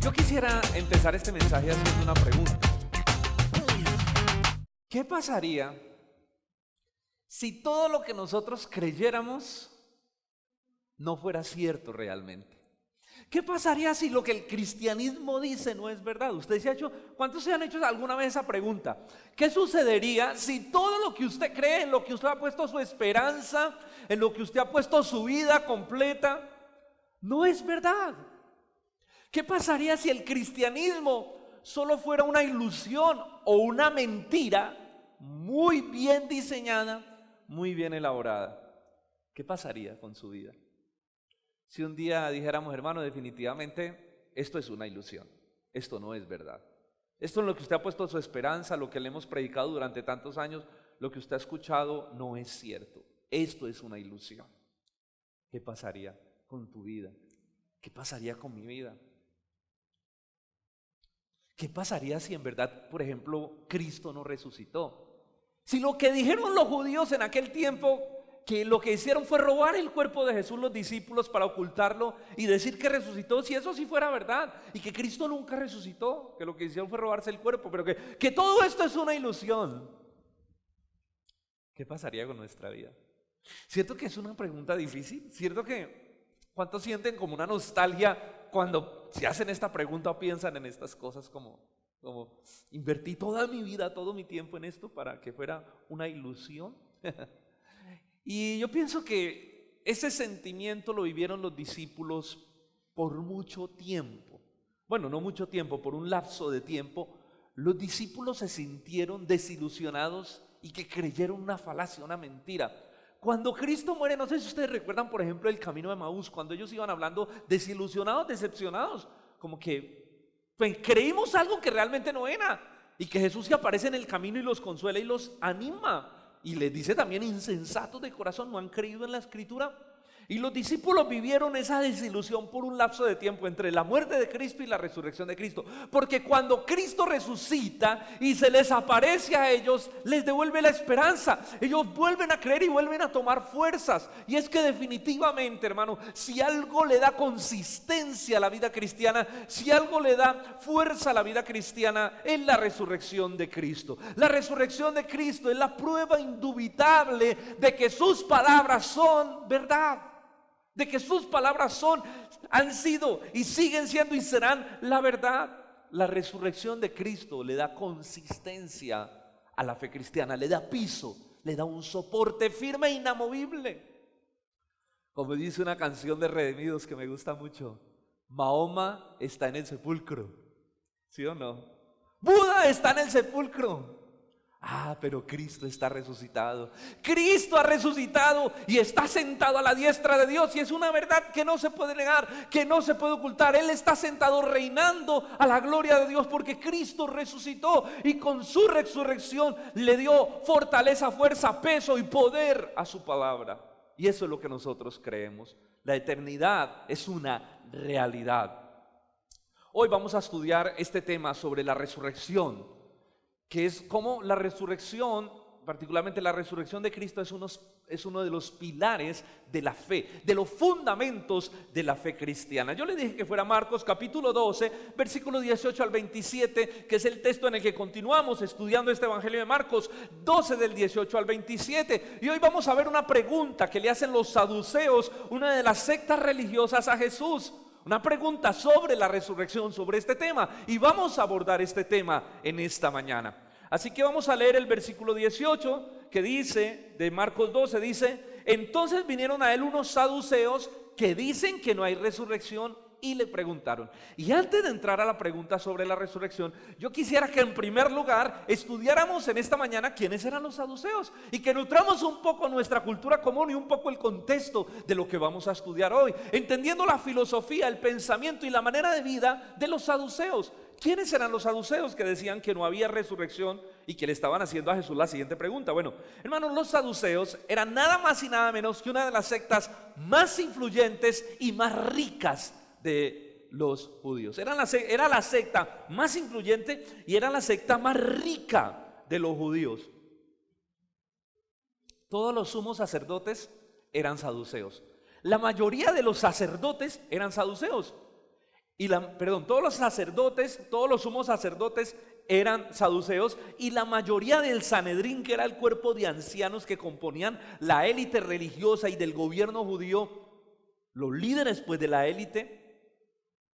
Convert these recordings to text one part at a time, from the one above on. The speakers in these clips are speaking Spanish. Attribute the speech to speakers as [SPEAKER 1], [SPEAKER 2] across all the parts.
[SPEAKER 1] Yo quisiera empezar este mensaje haciendo una pregunta. ¿Qué pasaría si todo lo que nosotros creyéramos no fuera cierto realmente? ¿Qué pasaría si lo que el cristianismo dice no es verdad? ¿Cuántos se han hecho alguna vez esa pregunta? ¿Qué sucedería si todo lo que usted cree, en lo que usted ha puesto su esperanza, en lo que usted ha puesto su vida completa, no es verdad? ¿Qué pasaría si el cristianismo solo fuera una ilusión o una mentira muy bien diseñada, muy bien elaborada? ¿Qué pasaría con su vida? Si un día dijéramos, hermano, definitivamente esto es una ilusión, esto no es verdad. Esto en lo que usted ha puesto su esperanza, lo que le hemos predicado durante tantos años, lo que usted ha escuchado no es cierto. Esto es una ilusión. ¿Qué pasaría con tu vida? ¿Qué pasaría con mi vida? ¿Qué pasaría si en verdad, por ejemplo, Cristo no resucitó? Si lo que dijeron los judíos en aquel tiempo, que lo que hicieron fue robar el cuerpo de Jesús los discípulos para ocultarlo y decir que resucitó, si eso sí fuera verdad, y que Cristo nunca resucitó, que lo que hicieron fue robarse el cuerpo, pero que todo esto es una ilusión, ¿qué pasaría con nuestra vida? ¿Cierto que es una pregunta difícil? ¿Cierto que cuántos sienten como una nostalgia cuando se hacen esta pregunta o piensan en estas cosas como invertí toda mi vida, todo mi tiempo en esto para que fuera una ilusión? Y yo pienso que ese sentimiento lo vivieron los discípulos por mucho tiempo. Bueno, no mucho tiempo, por un lapso de tiempo. Los discípulos se sintieron desilusionados y que creyeron una falacia, una mentira. Cuando Cristo muere, no sé si ustedes recuerdan, por ejemplo, el camino de Emaús, cuando ellos iban hablando desilusionados, decepcionados, como que pues, creímos algo que realmente no era, y que Jesús se aparece en el camino y los consuela y los anima. Y les dice también, insensatos de corazón, ¿no han creído en la Escritura? Y los discípulos vivieron esa desilusión por un lapso de tiempo entre la muerte de Cristo y la resurrección de Cristo. Porque cuando Cristo resucita y se les aparece a ellos, les devuelve la esperanza. Ellos vuelven a creer y vuelven a tomar fuerzas. Y es que definitivamente, hermano, si algo le da consistencia a la vida cristiana, si algo le da fuerza a la vida cristiana, es la resurrección de Cristo. La resurrección de Cristo es la prueba indubitable de que sus palabras son verdad. De que sus palabras han sido y siguen siendo y serán la verdad. La resurrección de Cristo le da consistencia a la fe cristiana, le da piso, le da un soporte firme e inamovible. Como dice una canción de Redimidos que me gusta mucho, Mahoma está en el sepulcro, ¿sí o no? Buda está en el sepulcro. Pero Cristo está resucitado. Cristo ha resucitado y está sentado a la diestra de Dios. Y es una verdad que no se puede negar, que no se puede ocultar. Él está sentado reinando a la gloria de Dios porque Cristo resucitó. Y con su resurrección le dio fortaleza, fuerza, peso y poder a su palabra. Y eso es lo que nosotros creemos. La eternidad es una realidad. Hoy vamos a estudiar este tema sobre la resurrección, que es como la resurrección, particularmente la resurrección de Cristo, es uno de los pilares de la fe, de los fundamentos de la fe cristiana. Yo le dije que fuera Marcos capítulo 12, versículo 18 al 27, que es el texto en el que continuamos estudiando este evangelio de Marcos, 12 del 18 al 27. Y hoy vamos a ver una pregunta que le hacen los saduceos, una de las sectas religiosas, a Jesús. Una pregunta sobre la resurrección, sobre este tema, y vamos a abordar este tema en esta mañana. Así que vamos a leer el versículo 18 que dice, de Marcos 12, dice: entonces vinieron a él unos saduceos que dicen que no hay resurrección y le preguntaron. Y antes de entrar a la pregunta sobre la resurrección, yo quisiera que en primer lugar estudiáramos en esta mañana quiénes eran los saduceos y que nutramos un poco nuestra cultura común y un poco el contexto de lo que vamos a estudiar hoy, entendiendo la filosofía, el pensamiento y la manera de vida de los saduceos. ¿Quiénes eran los saduceos que decían que no había resurrección y que le estaban haciendo a Jesús la siguiente pregunta? Bueno, hermanos, los saduceos eran nada más y nada menos que una de las sectas más influyentes y más ricas de los judíos. Era la secta más influyente y era la secta más rica de los judíos. Todos los sumos sacerdotes eran saduceos. La mayoría de los sacerdotes eran saduceos. todos los sacerdotes, todos los sumos sacerdotes eran saduceos, y la mayoría del Sanedrín, que era el cuerpo de ancianos que componían la élite religiosa y del gobierno judío, los líderes pues de la élite,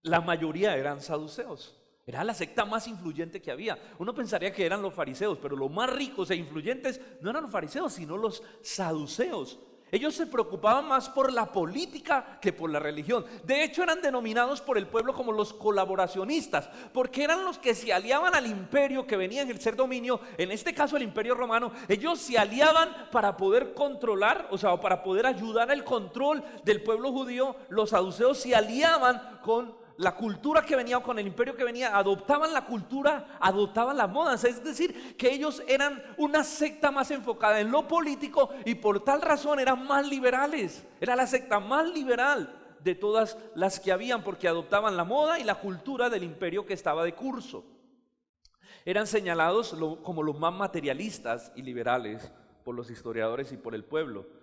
[SPEAKER 1] la mayoría eran saduceos. Era la secta más influyente que había. Uno pensaría que eran los fariseos, pero los más ricos e influyentes no eran los fariseos, sino los saduceos. Ellos se preocupaban más por la política que por la religión. De hecho, eran denominados por el pueblo como los colaboracionistas, porque eran los que se aliaban al imperio que venía a ejercer dominio, en este caso el imperio romano. Ellos se aliaban para poder controlar, o sea, para poder ayudar al control del pueblo judío. Los saduceos se aliaban con la cultura que venía, con el imperio que venía, adoptaban la cultura, adoptaban las modas. Es decir, que ellos eran una secta más enfocada en lo político y por tal razón eran más liberales. Era la secta más liberal de todas las que habían, porque adoptaban la moda y la cultura del imperio que estaba de curso. Eran señalados como los más materialistas y liberales por los historiadores y por el pueblo.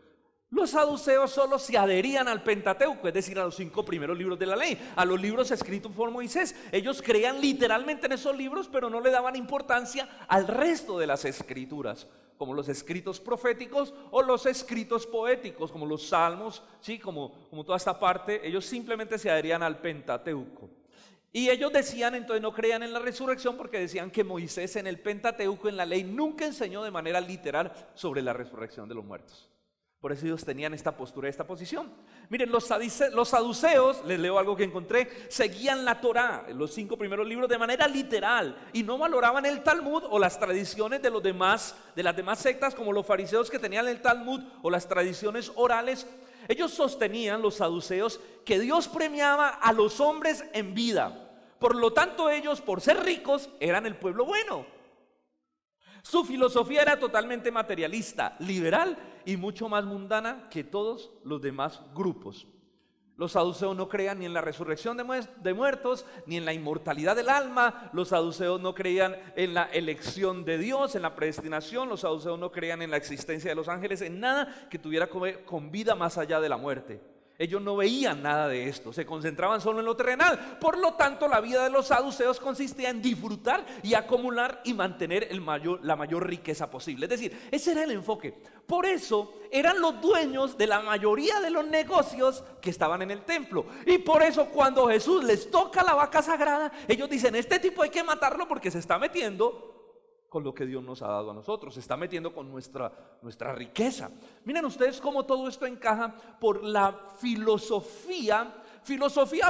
[SPEAKER 1] Los saduceos solo se adherían al Pentateuco, es decir, a los 5 primeros libros de la ley, a los libros escritos por Moisés. Ellos creían literalmente en esos libros, pero no le daban importancia al resto de las escrituras, como los escritos proféticos o los escritos poéticos, como los salmos, ¿sí? como toda esta parte. Ellos simplemente se adherían al Pentateuco. Y ellos decían, entonces no creían en la resurrección, porque decían que Moisés en el Pentateuco, en la ley, nunca enseñó de manera literal sobre la resurrección de los muertos. Por eso ellos tenían esta postura, esta posición. Miren, los saduceos, les leo algo que encontré, seguían la Torá, los 5 primeros libros, de manera literal, y no valoraban el Talmud o las tradiciones de las demás sectas, como los fariseos que tenían el Talmud o las tradiciones orales. Ellos sostenían, los saduceos, que Dios premiaba a los hombres en vida. Por lo tanto, ellos, por ser ricos, eran el pueblo bueno. Su filosofía era totalmente materialista, liberal y mucho más mundana que todos los demás grupos. Los saduceos no creían ni en la resurrección de muertos, ni en la inmortalidad del alma. Los saduceos no creían en la elección de Dios, en la predestinación. Los saduceos no creían en la existencia de los ángeles, en nada que tuviera que ver con vida más allá de la muerte. Ellos no veían nada de esto, se concentraban solo en lo terrenal. Por lo tanto, la vida de los saduceos consistía en disfrutar y acumular y mantener la mayor riqueza posible. Es decir, ese era el enfoque. Por eso eran los dueños de la mayoría de los negocios que estaban en el templo. Y por eso cuando Jesús les toca la vaca sagrada, ellos dicen, este tipo hay que matarlo porque se está metiendo con lo que Dios nos ha dado a nosotros, se está metiendo con nuestra riqueza. Miren ustedes cómo todo esto encaja por la filosofía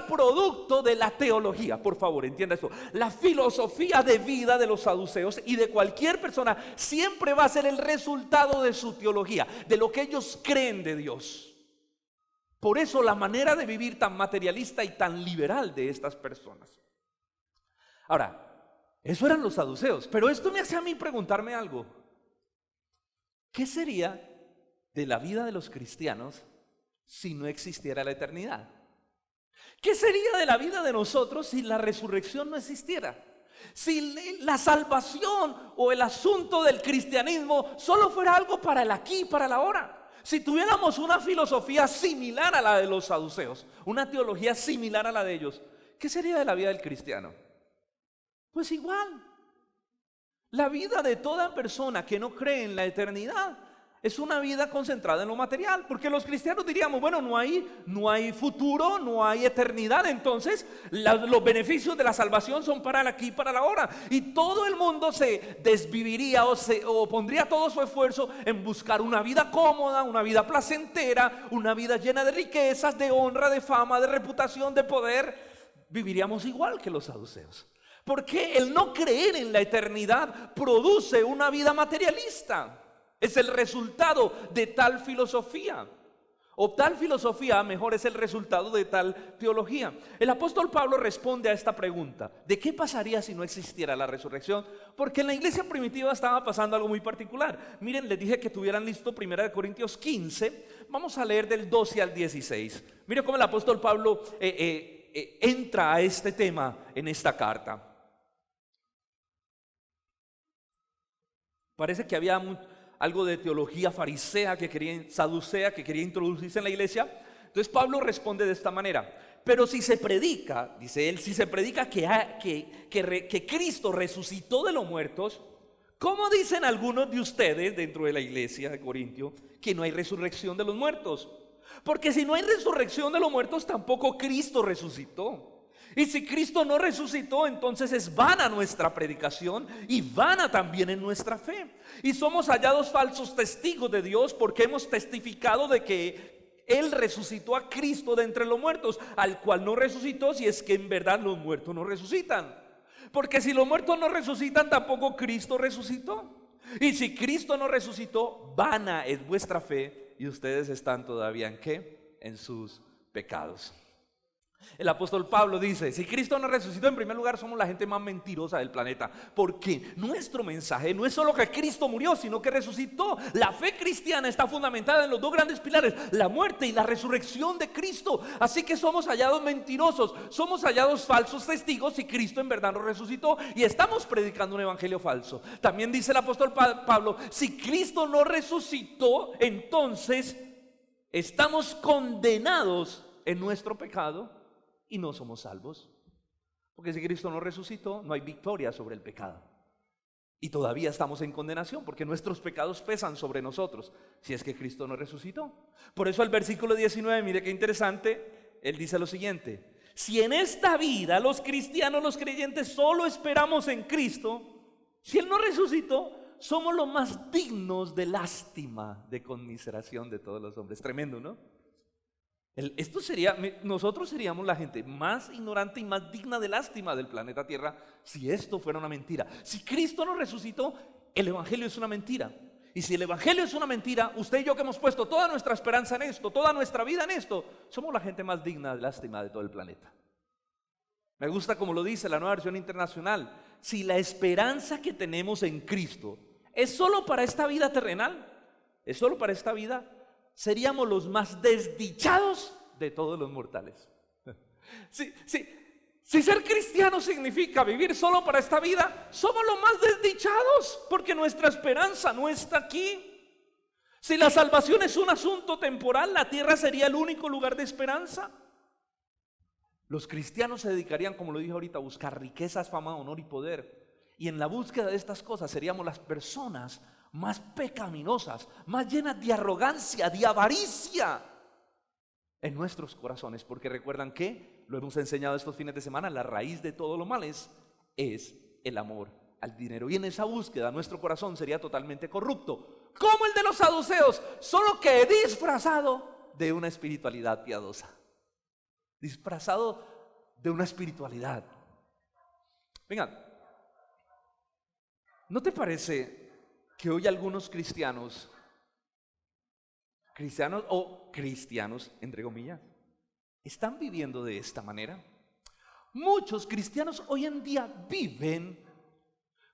[SPEAKER 1] producto de la teología. Por favor, entienda esto. La filosofía de vida de los saduceos y de cualquier persona siempre va a ser el resultado de su teología, de lo que ellos creen de Dios. Por eso la manera de vivir tan materialista y tan liberal de estas personas. Ahora, eso eran los saduceos, pero esto me hace a mí preguntarme algo. ¿Qué sería de la vida de los cristianos si no existiera la eternidad? ¿Qué sería de la vida de nosotros si la resurrección no existiera? Si la salvación o el asunto del cristianismo solo fuera algo para el aquí y para el ahora. Si tuviéramos una filosofía similar a la de los saduceos, una teología similar a la de ellos, ¿qué sería de la vida del cristiano? Pues igual. La vida de toda persona que no cree en la eternidad es una vida concentrada en lo material, porque los cristianos diríamos, bueno, no hay futuro, no hay eternidad, entonces los beneficios de la salvación son para el aquí y para la ahora, y todo el mundo se desviviría o pondría todo su esfuerzo en buscar una vida cómoda, una vida placentera, una vida llena de riquezas, de honra, de fama, de reputación, de poder. Viviríamos igual que los saduceos. Porque el no creer en la eternidad produce una vida materialista. Es el resultado de tal filosofía. O tal filosofía, mejor, es el resultado de tal teología. El apóstol Pablo responde a esta pregunta: ¿de qué pasaría si no existiera la resurrección? Porque en la iglesia primitiva estaba pasando algo muy particular. Miren, les dije que tuvieran listo 1 Corintios 15. Vamos a leer del 12 al 16. Miren cómo el apóstol Pablo entra a este tema en esta carta. Parece que había algo de teología farisea saducea que quería introducirse en la iglesia. Entonces Pablo responde de esta manera: pero si se predica, dice él, si se predica que Cristo resucitó de los muertos, ¿cómo dicen algunos de ustedes dentro de la iglesia de Corintio que no hay resurrección de los muertos? Porque si no hay resurrección de los muertos, tampoco Cristo resucitó. Y si Cristo no resucitó, entonces es vana nuestra predicación y vana también en nuestra fe. Y somos hallados falsos testigos de Dios, porque hemos testificado de que Él resucitó a Cristo de entre los muertos, al cual no resucitó, si es que en verdad los muertos no resucitan. Porque si los muertos no resucitan, tampoco Cristo resucitó. Y si Cristo no resucitó, vana es vuestra fe y ustedes están todavía ¿en qué? En sus pecados. El apóstol Pablo dice: si Cristo no resucitó, en primer lugar somos la gente más mentirosa del planeta, porque nuestro mensaje no es solo que Cristo murió, sino que resucitó. La fe cristiana está fundamentada en los dos grandes pilares: la muerte y la resurrección de Cristo. Así que somos hallados mentirosos, somos hallados falsos testigos si Cristo en verdad no resucitó, y estamos predicando un evangelio falso. También dice el apóstol Pablo: si Cristo no resucitó, entonces estamos condenados en nuestro pecado y no somos salvos. Porque si Cristo no resucitó, no hay victoria sobre el pecado. Y todavía estamos en condenación, porque nuestros pecados pesan sobre nosotros, si es que Cristo no resucitó. Por eso el versículo 19, mire qué interesante, él dice lo siguiente: si en esta vida los cristianos, los creyentes, solo esperamos en Cristo, si Él no resucitó, somos los más dignos de lástima, de conmiseración de todos los hombres. Tremendo, ¿no? Nosotros seríamos la gente más ignorante y más digna de lástima del planeta Tierra si esto fuera una mentira. Si Cristo no resucitó, el evangelio es una mentira. Y si el evangelio es una mentira, usted y yo que hemos puesto toda nuestra esperanza en esto, toda nuestra vida en esto, somos la gente más digna de lástima de todo el planeta. Me gusta como lo dice la Nueva Versión Internacional: si la esperanza que tenemos en Cristo es solo para esta vida terrenal, es solo para esta vida, seríamos los más desdichados de todos los mortales. Si ser cristiano significa vivir solo para esta vida, somos los más desdichados, porque nuestra esperanza no está aquí. Si la salvación es un asunto temporal, la tierra sería el único lugar de esperanza. Los cristianos se dedicarían, como lo dije ahorita, a buscar riquezas, fama, honor y poder. Y en la búsqueda de estas cosas seríamos las personas más pecaminosas, más llenas de arrogancia, de avaricia en nuestros corazones. Porque recuerdan que, lo hemos enseñado estos fines de semana, la raíz de todos los males es el amor al dinero. Y en esa búsqueda nuestro corazón sería totalmente corrupto, como el de los saduceos, solo que disfrazado de una espiritualidad piadosa. Disfrazado de una espiritualidad. Vengan, ¿no te parece que hoy algunos cristianos o cristianos, entre comillas, están viviendo de esta manera? Muchos cristianos hoy en día viven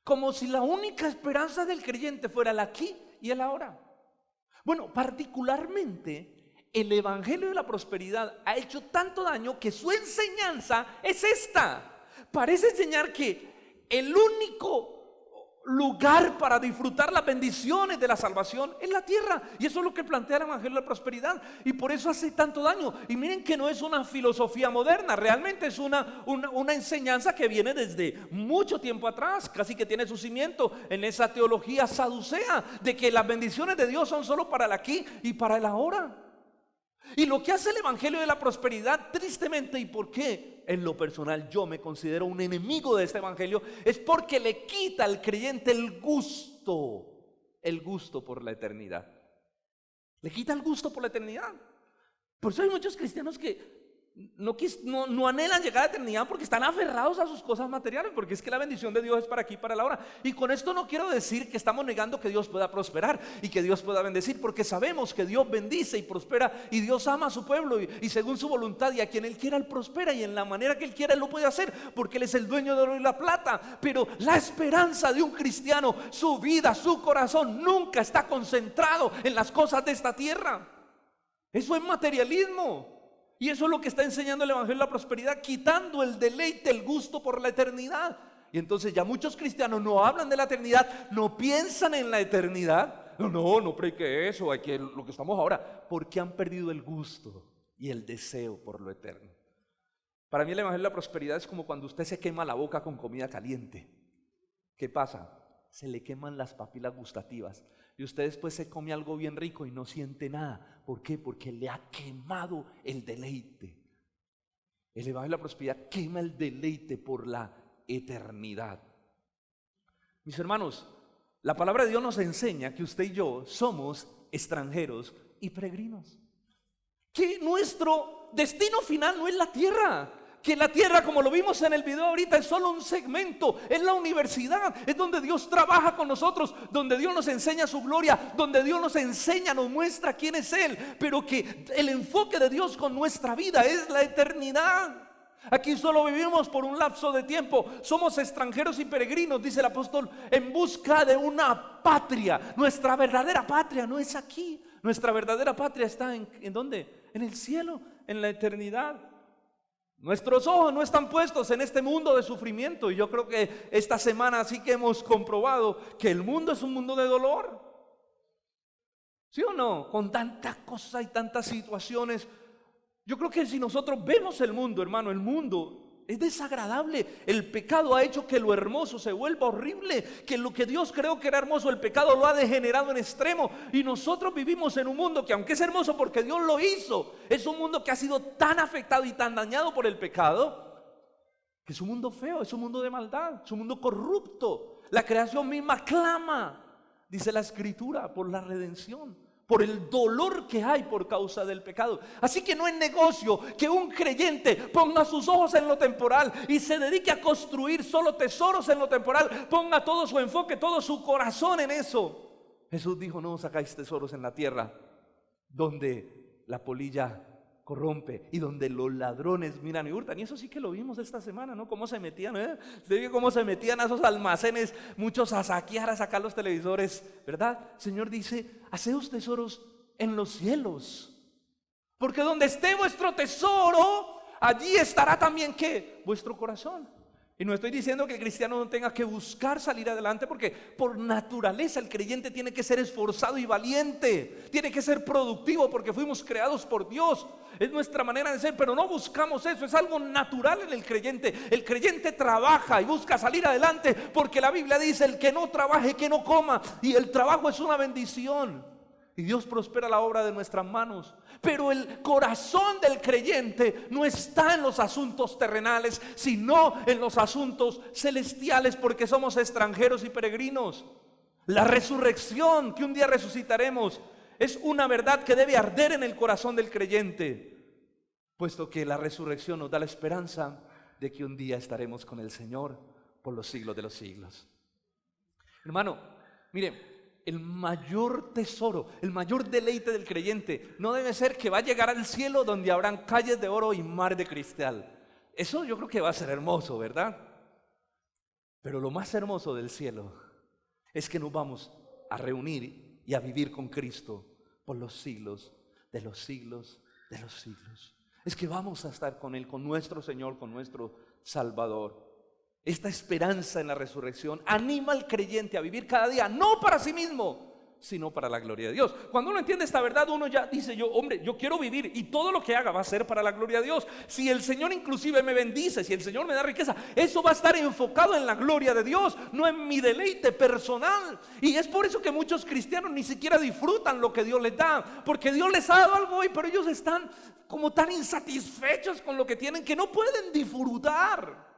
[SPEAKER 1] como si la única esperanza del creyente fuera el aquí y el ahora. Bueno, particularmente el evangelio de la prosperidad ha hecho tanto daño que su enseñanza es esta. Parece enseñar que el único lugar para disfrutar las bendiciones de la salvación es la tierra, y eso es lo que plantea el evangelio de la prosperidad, y por eso hace tanto daño. Y miren que no es una filosofía moderna, realmente es una enseñanza que viene desde mucho tiempo atrás, casi que tiene su cimiento en esa teología saducea de que las bendiciones de Dios son solo para el aquí y para el ahora. Y lo que hace el evangelio de la prosperidad, tristemente, y por qué en lo personal yo me considero un enemigo de este evangelio, es porque le quita al creyente el gusto por la eternidad. Le quita el gusto por la eternidad. Por eso hay muchos cristianos que no anhelan llegar a la eternidad, porque están aferrados a sus cosas materiales, porque es que la bendición de Dios es para aquí, para la hora. Y con esto no quiero decir que estamos negando que Dios pueda prosperar y que Dios pueda bendecir, porque sabemos que Dios bendice y prospera, y Dios ama a su pueblo y según su voluntad, y a quien Él quiera Él prospera, y en la manera que Él quiera Él lo puede hacer, porque Él es el dueño de oro y la plata. Pero la esperanza de un cristiano, su vida, su corazón, nunca está concentrado en las cosas de esta tierra. Eso es materialismo. Y eso es lo que está enseñando el evangelio de la prosperidad, quitando el deleite, el gusto por la eternidad. Y entonces ya muchos cristianos no hablan de la eternidad, no piensan en la eternidad. No predique eso, hay que lo que estamos ahora, porque han perdido el gusto y el deseo por lo eterno. Para mí el evangelio de la prosperidad es como cuando usted se quema la boca con comida caliente. ¿Qué pasa? Se le queman las papilas gustativas y usted después se come algo bien rico y no siente nada. ¿Por qué? Porque le ha quemado el deleite. El evangelio de la prosperidad quema el deleite por la eternidad. Mis hermanos, la palabra de Dios nos enseña que usted y yo somos extranjeros y peregrinos, que nuestro destino final no es la tierra, que la tierra, como lo vimos en el video ahorita, es solo un segmento, es la universidad, es donde Dios trabaja con nosotros, donde Dios nos enseña su gloria, donde Dios nos enseña, nos muestra quién es Él, pero que el enfoque de Dios con nuestra vida es la eternidad. Aquí solo vivimos por un lapso de tiempo, somos extranjeros y peregrinos, dice el apóstol, en busca de una patria. Nuestra verdadera patria no es aquí, nuestra verdadera patria está ¿en dónde? En el cielo, en la eternidad. Nuestros ojos no están puestos en este mundo de sufrimiento, y yo creo que esta semana sí que hemos comprobado que el mundo es un mundo de dolor. ¿Sí o no? Con tantas cosas y tantas situaciones. Yo creo que si nosotros vemos el mundo, hermano, el mundo es desagradable. El pecado ha hecho que lo hermoso se vuelva horrible, que lo que Dios creó que era hermoso, el pecado lo ha degenerado en extremo. Y nosotros vivimos en un mundo que, aunque es hermoso porque Dios lo hizo, es un mundo que ha sido tan afectado y tan dañado por el pecado, que es un mundo feo, es un mundo de maldad, es un mundo corrupto. La creación misma clama, dice la Escritura, por la redención, por el dolor que hay por causa del pecado. Así que no es negocio que un creyente ponga sus ojos en lo temporal y se dedique a construir solo tesoros en lo temporal, ponga todo su enfoque, todo su corazón en eso. Jesús dijo: no sacáis tesoros en la tierra, donde la polilla corrompe y donde los ladrones miran y hurtan. Y eso sí que lo vimos esta semana, ¿no? Cómo se metían, ¿Usted vio cómo se metían a esos almacenes muchos a saquear, a sacar los televisores, ¿verdad? El Señor dice: haceos tesoros en los cielos, porque donde esté vuestro tesoro, allí estará también ¿qué? Vuestro corazón. Y no estoy diciendo que el cristiano no tenga que buscar salir adelante, porque por naturaleza el creyente tiene que ser esforzado y valiente, tiene que ser productivo, porque fuimos creados por Dios, es nuestra manera de ser, pero no buscamos eso, es algo natural en el creyente. El creyente trabaja y busca salir adelante, porque la Biblia dice: el que no trabaje, que no coma, y el trabajo es una bendición. Y Dios prospera la obra de nuestras manos. Pero el corazón del creyente no está en los asuntos terrenales, sino en los asuntos celestiales, porque somos extranjeros y peregrinos. La resurrección, que un día resucitaremos, es una verdad que debe arder en el corazón del creyente, puesto que la resurrección nos da la esperanza de que un día estaremos con el Señor por los siglos de los siglos. Hermano, mire, el mayor tesoro, el mayor deleite del creyente no debe ser que va a llegar al cielo donde habrán calles de oro y mar de cristal. Eso yo creo que va a ser hermoso, ¿verdad? Pero lo más hermoso del cielo es que nos vamos a reunir y a vivir con Cristo por los siglos de los siglos de los siglos. Es que vamos a estar con Él, con nuestro Señor, con nuestro Salvador. Esta esperanza en la resurrección anima al creyente a vivir cada día, no para sí mismo, sino para la gloria de Dios. Cuando uno entiende esta verdad, uno ya dice: yo quiero vivir, y todo lo que haga va a ser para la gloria de Dios. Si el Señor inclusive me bendice, si el Señor me da riqueza, eso va a estar enfocado en la gloria de Dios, no en mi deleite personal. Y es por eso que muchos cristianos ni siquiera disfrutan lo que Dios les da, porque Dios les ha dado algo hoy, pero ellos están como tan insatisfechos con lo que tienen que no pueden disfrutar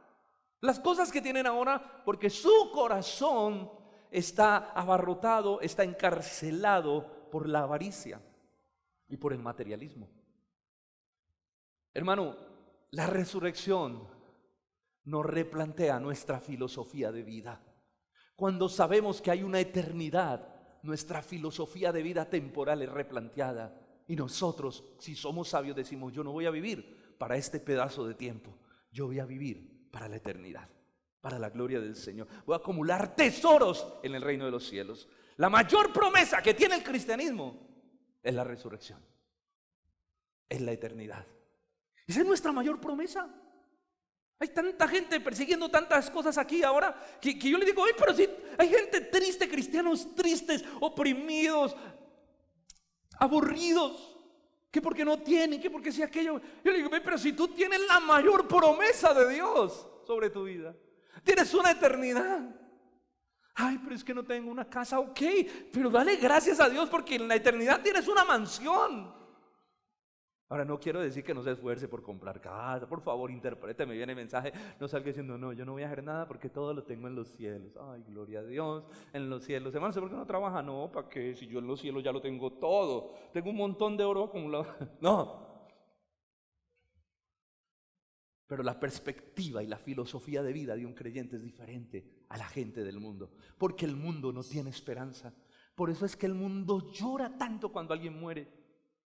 [SPEAKER 1] las cosas que tienen ahora, porque su corazón está abarrotado, está encarcelado por la avaricia y por el materialismo. Hermano, la resurrección nos replantea nuestra filosofía de vida. Cuando sabemos que hay una eternidad, nuestra filosofía de vida temporal es replanteada, y nosotros, si somos sabios, decimos: yo no voy a vivir para este pedazo de tiempo, yo voy a vivir para la eternidad, para la gloria del Señor. Voy a acumular tesoros en el reino de los cielos. La mayor promesa que tiene el cristianismo es la resurrección, es la eternidad. Esa es nuestra mayor promesa. Hay tanta gente persiguiendo tantas cosas aquí ahora que yo le digo: oye, pero si hay gente triste, cristianos tristes, oprimidos, aburridos, que porque no tienen, que porque si aquello. Yo le digo, pero si tú tienes la mayor promesa de Dios sobre tu vida, tienes una eternidad. Ay, pero es que no tengo una casa, ok, pero dale gracias a Dios porque en la eternidad tienes una mansión. Ahora, no quiero decir que no se esfuerce por comprar casa, por favor, interpréteme bien el mensaje, no salga diciendo, no, yo no voy a hacer nada porque todo lo tengo en los cielos. Ay, gloria a Dios, en los cielos. Hermano, ¿sé por qué no trabaja? No, ¿para qué? Si yo en los cielos ya lo tengo todo, tengo un montón de oro acumulado. No. Pero la perspectiva y la filosofía de vida de un creyente es diferente a la gente del mundo, porque el mundo no tiene esperanza. Por eso es que el mundo llora tanto cuando alguien muere,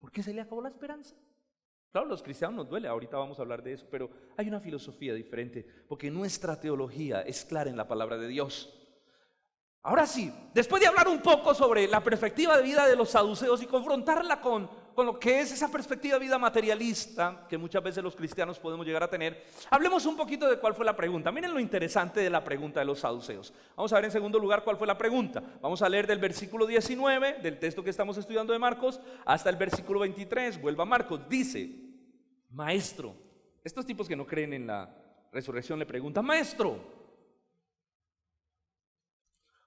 [SPEAKER 1] porque se le acabó la esperanza. Claro, los cristianos nos duele, ahorita vamos a hablar de eso, pero hay una filosofía diferente, porque nuestra teología es clara en la palabra de Dios. Ahora sí, después de hablar un poco sobre la perspectiva de vida de los saduceos y confrontarla con lo que es esa perspectiva de vida materialista que muchas veces los cristianos podemos llegar a tener, hablemos un poquito de cuál fue la pregunta. Miren lo interesante de la pregunta de los saduceos. Vamos a ver en segundo lugar cuál fue la pregunta. Vamos a leer del versículo 19 del texto que estamos estudiando de Marcos hasta el versículo 23. Vuelva a Marcos, dice: Maestro, estos tipos que no creen en la resurrección le preguntan: Maestro,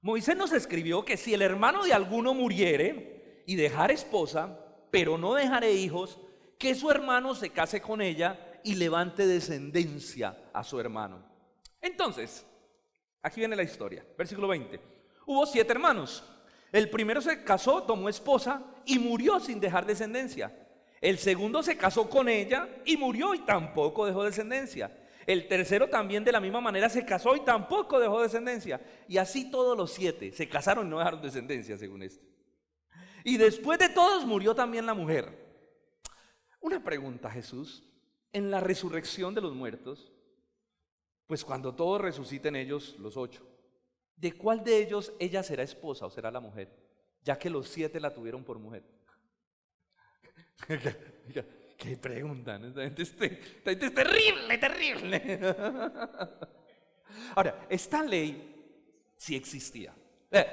[SPEAKER 1] Moisés nos escribió que si el hermano de alguno muriere y dejare esposa, pero no dejare hijos, que su hermano se case con ella y levante descendencia a su hermano. Entonces, aquí viene la historia, versículo 20. Hubo 7 hermanos. El primero se casó, tomó esposa y murió sin dejar descendencia. El segundo se casó con ella y murió y tampoco dejó descendencia. El tercero también de la misma manera se casó y tampoco dejó descendencia. Y así todos los 7 se casaron y no dejaron descendencia, según esto. Y después de todos murió también la mujer. Una pregunta, Jesús: en la resurrección de los muertos, pues cuando todos resuciten ellos, los 8, ¿de cuál de ellos ella será esposa o será la mujer? Ya que los 7 la tuvieron por mujer. ¿Qué preguntan? Esta gente es terrible, terrible. Ahora, esta ley sí existía.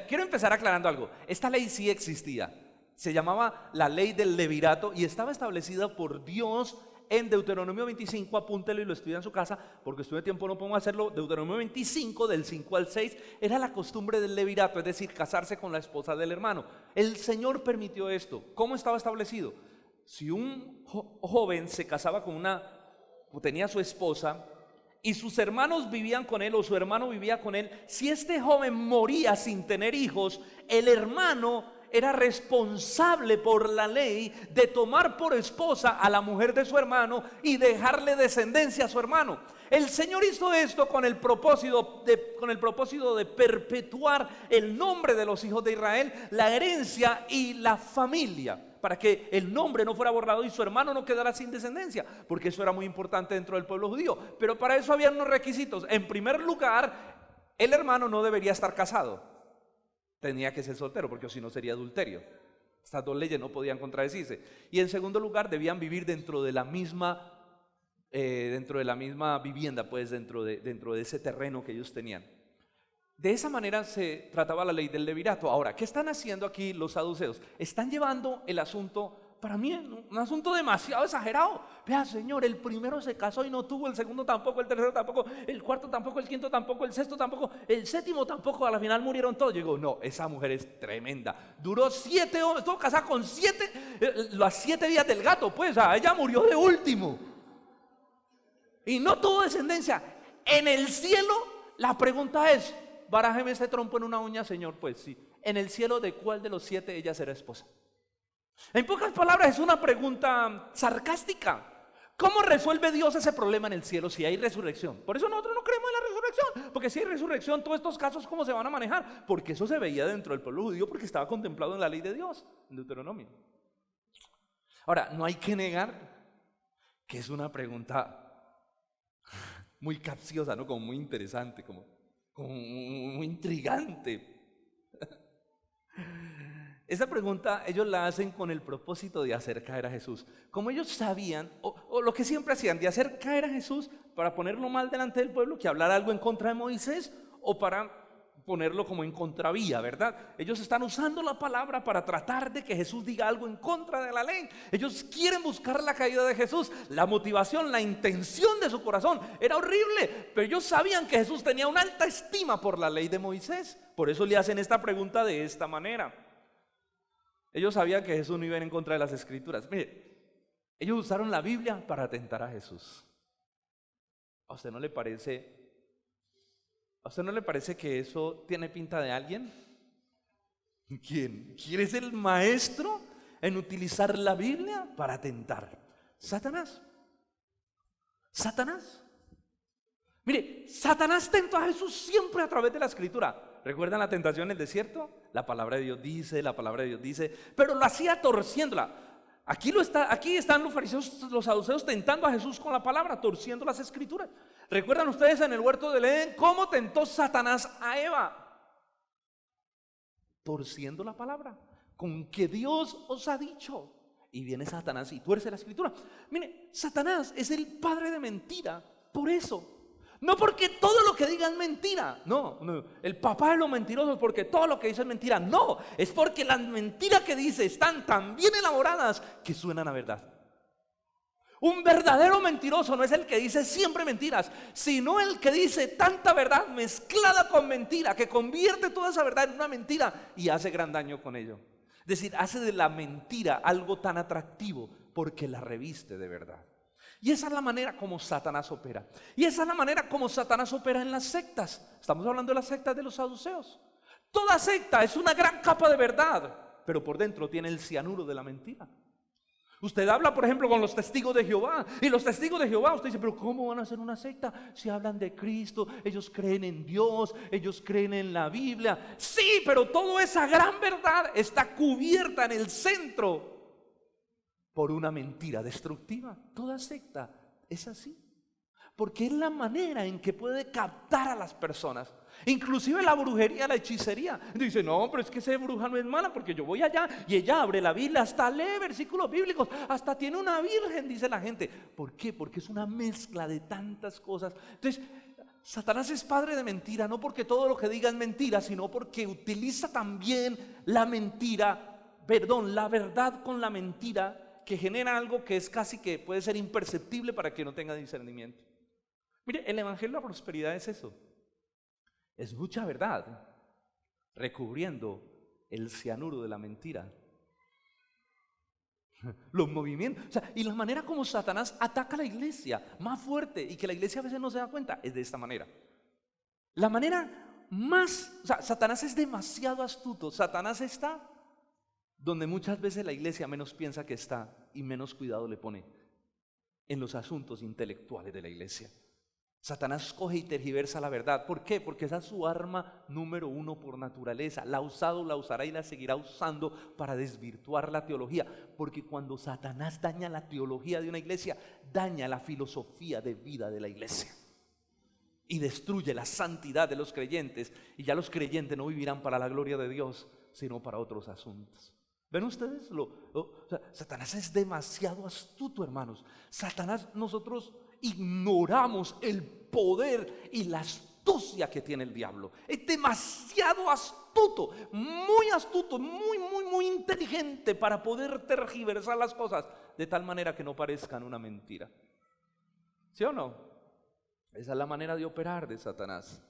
[SPEAKER 1] Quiero empezar aclarando algo. Esta ley sí existía. Se llamaba la ley del levirato y estaba establecida por Dios en Deuteronomio 25. Apúntelo y lo estudia en su casa, porque estuve tiempo, no podemos hacerlo. Deuteronomio 25, del 5 al 6, era la costumbre del levirato, es decir, casarse con la esposa del hermano. El Señor permitió esto. ¿Cómo estaba establecido? Si un joven se casaba con tenía su esposa y sus hermanos vivían con él o su hermano vivía con él, si este joven moría sin tener hijos, el hermano era responsable por la ley de tomar por esposa a la mujer de su hermano y dejarle descendencia a su hermano. El Señor hizo esto con el propósito de perpetuar el nombre de los hijos de Israel, la herencia y la familia, para que el nombre no fuera borrado y su hermano no quedara sin descendencia, porque eso era muy importante dentro del pueblo judío. Pero para eso había unos requisitos. En primer lugar, el hermano no debería estar casado, tenía que ser soltero, porque si no sería adulterio. Estas 2 leyes no podían contradecirse. Y en segundo lugar, debían vivir dentro de la misma vivienda, pues dentro de ese terreno que ellos tenían. De esa manera se trataba la ley del levirato. Ahora, ¿qué están haciendo aquí los saduceos? Están llevando el asunto, para mí, un asunto demasiado exagerado. Vea, Señor, el primero se casó y no tuvo, el segundo tampoco, el tercero tampoco, el cuarto tampoco, el quinto tampoco, el sexto tampoco, el séptimo tampoco, a la final murieron todos. Yo digo, no, esa mujer es tremenda. Duró 7 hombres, estuvo casada con 7, las 7 días del gato, pues, ella murió de último. Y no tuvo descendencia. En el cielo, la pregunta es: barájeme este trompo en una uña, Señor. Pues sí. En el cielo, ¿de cuál de los 7 ella será esposa? En pocas palabras, es una pregunta sarcástica. ¿Cómo resuelve Dios ese problema en el cielo si hay resurrección? Por eso nosotros no creemos en la resurrección, porque si hay resurrección, todos estos casos, ¿cómo se van a manejar? Porque eso se veía dentro del pueblo judío, porque estaba contemplado en la ley de Dios, en Deuteronomio. Ahora, no hay que negar que es una pregunta muy capciosa, ¿no? Como muy interesante, como muy intrigante. Esa pregunta ellos la hacen con el propósito de hacer caer a Jesús. Como ellos sabían, o lo que siempre hacían, de hacer caer a Jesús para ponerlo mal delante del pueblo, que hablara algo en contra de Moisés, o para ponerlo como en contravía, ¿verdad? Ellos están usando la palabra para tratar de que Jesús diga algo en contra de la ley. Ellos quieren buscar la caída de Jesús. La motivación, la intención de su corazón era horrible, pero ellos sabían que Jesús tenía una alta estima por la ley de Moisés. Por eso le hacen esta pregunta de esta manera. Ellos sabían que Jesús no iba a ir en contra de las Escrituras. Mire, ellos usaron la Biblia para tentar a Jesús. ¿A usted no le parece? ¿A usted no le parece que eso tiene pinta de alguien? ¿Quién? ¿Quién es el maestro en utilizar la Biblia para tentar? Satanás. Satanás. Mire, Satanás tentó a Jesús siempre a través de la Escritura. ¿Recuerdan la tentación en el desierto? La palabra de Dios dice, la palabra de Dios dice, pero lo hacía torciéndola. Aquí están los fariseos, los saduceos tentando a Jesús con la palabra, torciendo las Escrituras. ¿Recuerdan ustedes en el huerto del Edén cómo tentó Satanás a Eva? Torciendo la palabra, con que Dios os ha dicho. Y viene Satanás y tuerce la Escritura. Mire, Satanás es el padre de mentira, por eso. No porque todo lo que diga es mentira, no, el papá de los mentirosos porque todo lo que dice es mentira, no, es porque las mentiras que dice están tan bien elaboradas que suenan a verdad. Un verdadero mentiroso no es el que dice siempre mentiras, sino el que dice tanta verdad mezclada con mentira, que convierte toda esa verdad en una mentira y hace gran daño con ello. Es decir, hace de la mentira algo tan atractivo porque la reviste de verdad. Y esa es la manera como Satanás opera. Y esa es la manera como Satanás opera en las sectas. Estamos hablando de las sectas de los saduceos. Toda secta es una gran capa de verdad, pero por dentro tiene el cianuro de la mentira. Usted habla, por ejemplo, con los testigos de Jehová, y los testigos de Jehová, usted dice, pero ¿cómo van a ser una secta si hablan de Cristo? Ellos creen en Dios, ellos creen en la Biblia. Sí, pero toda esa gran verdad está cubierta en el centro por una mentira destructiva. Toda secta es así, porque es la manera en que puede captar a las personas. Inclusive la brujería, la hechicería. Dice, no, pero es que esa bruja no es mala, porque yo voy allá y ella abre la Biblia, hasta lee versículos bíblicos, hasta tiene una virgen, dice la gente. ¿Por qué? Porque es una mezcla de tantas cosas. Entonces, Satanás es padre de mentira, no porque todo lo que diga es mentira, sino porque utiliza también la mentira, la verdad con la mentira, que genera algo que es casi que puede ser imperceptible para que no tenga discernimiento. Mire, el evangelio de la prosperidad es eso. Es mucha verdad recubriendo el cianuro de la mentira. Los movimientos, y la manera como Satanás ataca a la iglesia más fuerte y que la iglesia a veces no se da cuenta es de esta manera. La manera más, Satanás es demasiado astuto. Satanás está donde muchas veces la iglesia menos piensa que está y menos cuidado le pone, en los asuntos intelectuales de la iglesia. Satanás coge y tergiversa la verdad. ¿Por qué? Porque esa es su arma número uno por naturaleza. La ha usado, la usará y la seguirá usando para desvirtuar la teología. Porque cuando Satanás daña la teología de una iglesia, daña la filosofía de vida de la iglesia y destruye la santidad de los creyentes. Y ya los creyentes no vivirán para la gloria de Dios, sino para otros asuntos. ¿Ven ustedes? Satanás es demasiado astuto, hermanos. Nosotros ignoramos el poder y la astucia que tiene el diablo. Es demasiado astuto, muy inteligente para poder tergiversar las cosas de tal manera que no parezcan una mentira. ¿Sí o no? Esa es la manera de operar de Satanás.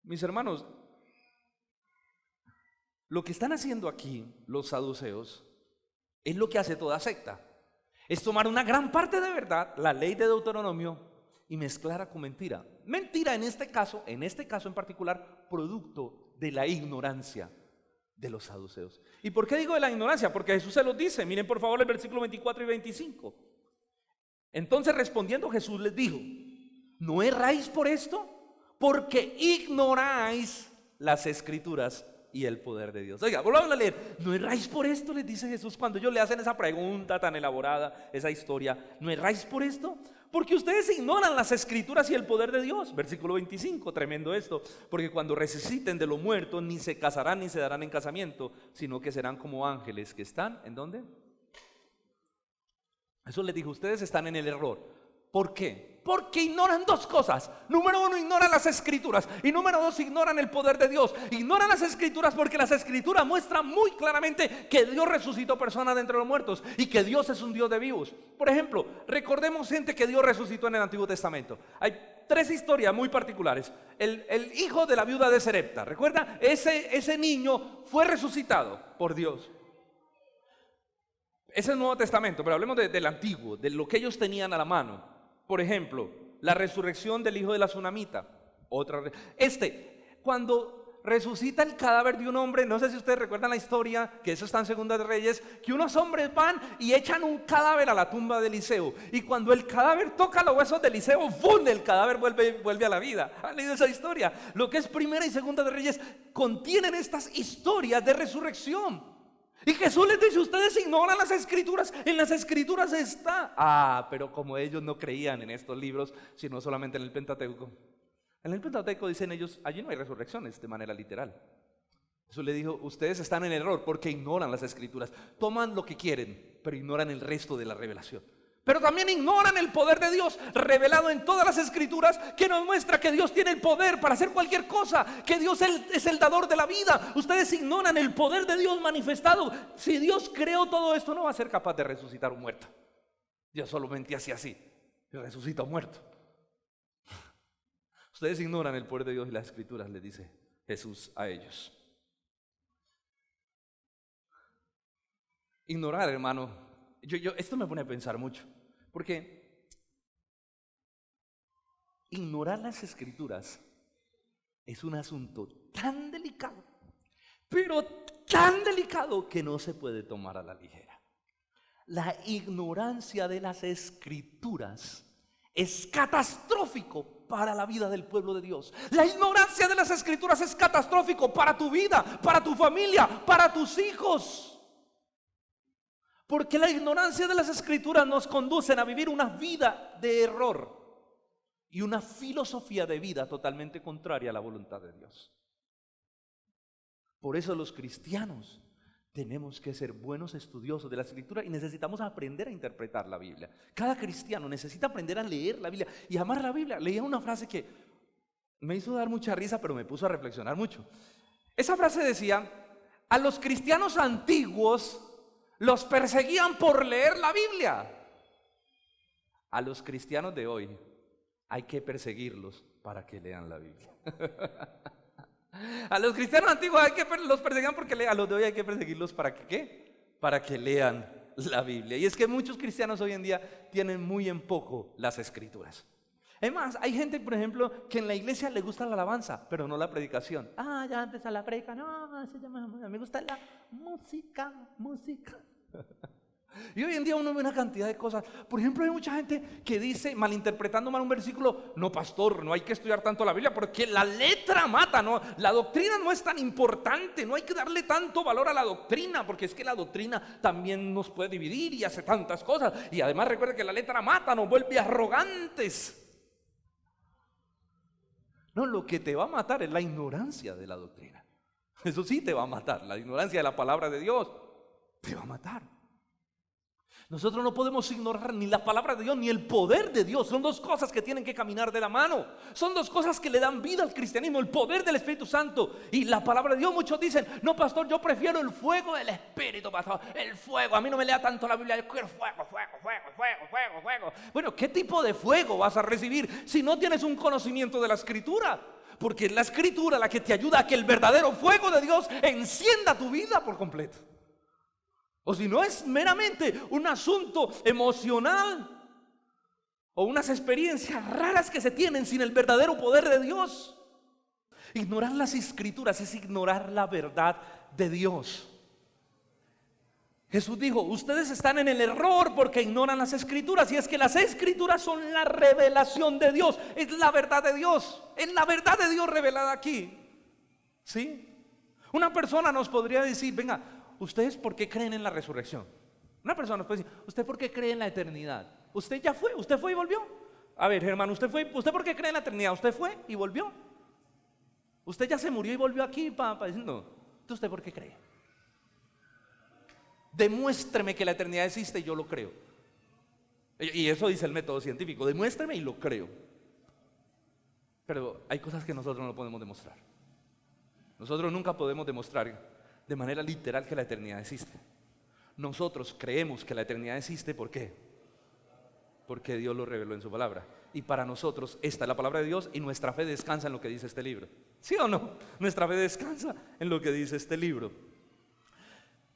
[SPEAKER 1] Mis hermanos, lo que están haciendo aquí los saduceos es lo que hace toda secta. Es tomar una gran parte de verdad, la ley de Deuteronomio, y mezclarla con mentira. Mentira en este caso en particular, producto de la ignorancia de los saduceos. ¿Y por qué digo de la ignorancia? Porque Jesús se los dice. Miren por favor el versículo 24 y 25. Entonces respondiendo Jesús les dijo, ¿no erráis por esto? Porque ignoráis las Escrituras y el poder de Dios. Oiga, volvamos a leer. ¿No erráis por esto? Les dice Jesús cuando ellos le hacen esa pregunta tan elaborada, esa historia. ¿No erráis por esto? Porque ustedes ignoran las Escrituras y el poder de Dios. Versículo 25, tremendo esto. Porque cuando resuciten de los muertos, ni se casarán ni se darán en casamiento, sino que serán como ángeles que están, ¿en dónde? Eso les dijo, ustedes están en el error. ¿Por qué? Porque ignoran dos cosas. Número uno, ignoran las escrituras. Y número dos, ignoran el poder de Dios. Ignoran las escrituras porque las escrituras muestran muy claramente que Dios resucitó personas de entre los muertos y que Dios es un Dios de vivos. Por ejemplo, recordemos gente que Dios resucitó en el Antiguo Testamento. Hay tres historias muy particulares. El hijo de la viuda de Sarepta, ¿recuerda? Ese niño fue resucitado por Dios. Ese es el Nuevo Testamento, pero hablemos del Antiguo, de lo que ellos tenían a la mano. Por ejemplo, la resurrección del hijo de la tsunamita. Cuando resucita el cadáver de un hombre, no sé si ustedes recuerdan la historia, que eso está en Segunda de Reyes, que unos hombres van y echan un cadáver a la tumba de Eliseo. Y cuando el cadáver toca los huesos de Eliseo, ¡bum!, el cadáver vuelve a la vida. ¿Han leído esa historia? Lo que es Primera y Segunda de Reyes contienen estas historias de resurrección. Y Jesús les dice: ustedes ignoran las escrituras, en las escrituras está. Pero como ellos no creían en estos libros, sino solamente en el Pentateuco. En el Pentateuco, dicen ellos, allí no hay resurrecciones de manera literal. Jesús le dijo: ustedes están en error porque ignoran las escrituras. Toman lo que quieren, pero ignoran el resto de la revelación. Pero también ignoran el poder de Dios revelado en todas las escrituras, que nos muestra que Dios tiene el poder para hacer cualquier cosa, que Dios es el dador de la vida. Ustedes ignoran el poder de Dios manifestado. Si Dios creó todo esto, no va a ser capaz de resucitar un muerto. Dios solamente hace así y resucita un muerto. Ustedes ignoran el poder de Dios y las escrituras, les dice Jesús a ellos. Ignorar, hermano. Esto me pone a pensar mucho, porque ignorar las escrituras es un asunto tan delicado, pero tan delicado que no se puede tomar a la ligera. La ignorancia de las escrituras es catastrófico para la vida del pueblo de Dios. La ignorancia de las escrituras es catastrófico para tu vida, para tu familia, para tus hijos. Porque la ignorancia de las escrituras nos conducen a vivir una vida de error y una filosofía de vida totalmente contraria a la voluntad de Dios. Por eso los cristianos tenemos que ser buenos estudiosos de la escritura y necesitamos aprender a interpretar la Biblia. Cada cristiano necesita aprender a leer la Biblia y amar la Biblia. Leía una frase que me hizo dar mucha risa, pero me puso a reflexionar mucho. Esa frase decía: a los cristianos antiguos los perseguían por leer la Biblia. A los cristianos de hoy hay que perseguirlos para que lean la Biblia. A los cristianos antiguos los perseguían porque lean. A los de hoy hay que perseguirlos para que ¿qué? Para que lean la Biblia. Y es que muchos cristianos hoy en día tienen muy en poco las escrituras. Es más, hay gente, por ejemplo, que en la iglesia le gusta la alabanza, pero no la predicación. Ya empezó la predica. No, me gusta la música. Y hoy en día uno ve una cantidad de cosas. Por ejemplo, hay mucha gente que dice, malinterpretando mal un versículo: no, pastor, no hay que estudiar tanto la Biblia porque la letra mata, ¿no? La doctrina no es tan importante, no hay que darle tanto valor a la doctrina, porque es que la doctrina también nos puede dividir y hace tantas cosas. Y además recuerda que la letra mata, nos vuelve arrogantes. No, lo que te va a matar es la ignorancia de la doctrina. Eso sí te va a matar. La ignorancia de la palabra de Dios te va a matar. Nosotros no podemos ignorar ni la palabra de Dios ni el poder de Dios. Son dos cosas que tienen que caminar de la mano. Son dos cosas que le dan vida al cristianismo: el poder del Espíritu Santo y la palabra de Dios. Muchos dicen: no, pastor, yo prefiero el fuego del Espíritu, pastor. El fuego, a mí no me lea tanto la Biblia, yo quiero fuego. Bueno, ¿qué tipo de fuego vas a recibir si no tienes un conocimiento de la Escritura? Porque es la Escritura la que te ayuda a que el verdadero fuego de Dios encienda tu vida por completo. O si no, es meramente un asunto emocional o unas experiencias raras que se tienen sin el verdadero poder de Dios. Ignorar las escrituras es ignorar la verdad de Dios. Jesús dijo: ustedes están en el error porque ignoran las escrituras. Y es que las escrituras son la revelación de Dios, es la verdad de Dios, es la verdad de Dios revelada aquí. ¿Sí? Una persona nos podría decir: venga, ¿ustedes por qué creen en la resurrección? Una persona nos puede decir: ¿usted por qué cree en la eternidad? ¿Usted ya fue? ¿Usted fue y volvió? A ver, hermano, ¿usted por qué cree en la eternidad? ¿Usted fue y volvió? ¿Usted ya se murió y volvió aquí para decir no? ¿Usted por qué cree? Demuéstreme que la eternidad existe y yo lo creo. Y eso dice el método científico, demuéstrame y lo creo. Pero hay cosas que nosotros no podemos demostrar. Nosotros nunca podemos demostrar de manera literal que la eternidad existe. Nosotros creemos que la eternidad existe, ¿por qué? Porque Dios lo reveló en su palabra. Y para nosotros esta es la palabra de Dios y nuestra fe descansa en lo que dice este libro. ¿Sí o no? Nuestra fe descansa en lo que dice este libro.